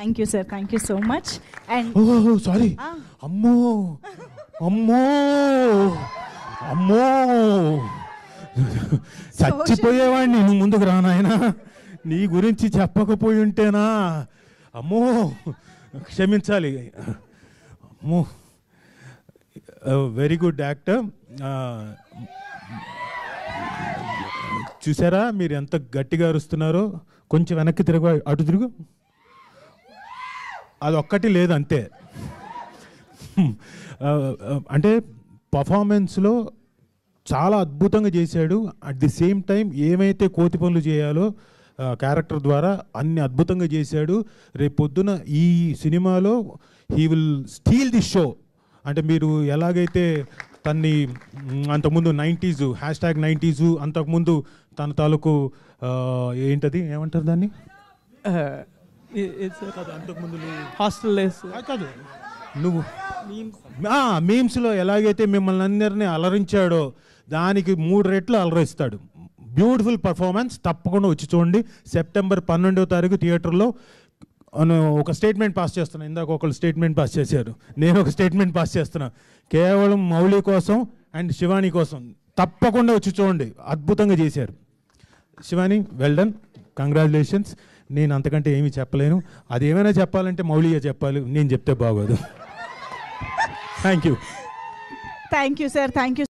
Thank you sir, thank you so much. And oh sorry, అమ్మో అమ్మో అమ్మో, చచ్చిపోయేవాడిని నువ్వు ముందుకు రానాయనా, నీ గురించి చెప్పకపోయి ఉంటేనా. అమ్మో క్షమించాలి. అమ్మో, వెరీ గుడ్ యాక్టర్. చూసారా మీరు ఎంత గట్టిగా అరుస్తున్నారో. కొంచెం వెనక్కి తిరుగు, అటు తిరుగు. అది ఒక్కటి లేదు అంతే. అంటే పర్ఫార్మెన్స్లో చాలా అద్భుతంగా చేశాడు. అట్ ది సేమ్ టైం ఏమైతే కోతి పనులు చేయాలో క్యారెక్టర్ ద్వారా అన్ని అద్భుతంగా చేశాడు. రేపు పొద్దున ఈ సినిమాలో he will steel the show. అంటే మీరు ఎలాగైతే తన్ని అంతకుముందు 90s #90s అంతకుముందు తన తాలూకు ఏంటది ఏమంటారు దాన్ని, అంతకుముందు హాస్టల్ కాదు, నువ్వు మీమ్స్లో ఎలాగైతే మిమ్మల్ని అందరినీ అలరించాడో దానికి 3 రెట్లు అలరిస్తాడు. Beautiful performance. తప్పకుండా వచ్చి చూడండి. సెప్టెంబర్ 12వ తారీఖు థియేటర్లో. ఒక స్టేట్మెంట్ పాస్ చేస్తున్నాను. ఇందాక ఒకళ్ళు స్టేట్మెంట్ పాస్ చేశారు, నేను ఒక స్టేట్మెంట్ పాస్ చేస్తున్నా. కేవలం మౌలి కోసం అండ్ శివాని కోసం తప్పకుండా వచ్చి చూడండి. అద్భుతంగా చేశారు. Shivani, well done, congratulations. నేను అంతకంటే ఏమీ చెప్పలేను. అది ఏమైనా చెప్పాలంటే మౌలియే చెప్పాలి, నేను చెప్తే బాగోదు. Thank you. Thank you sir, thank you.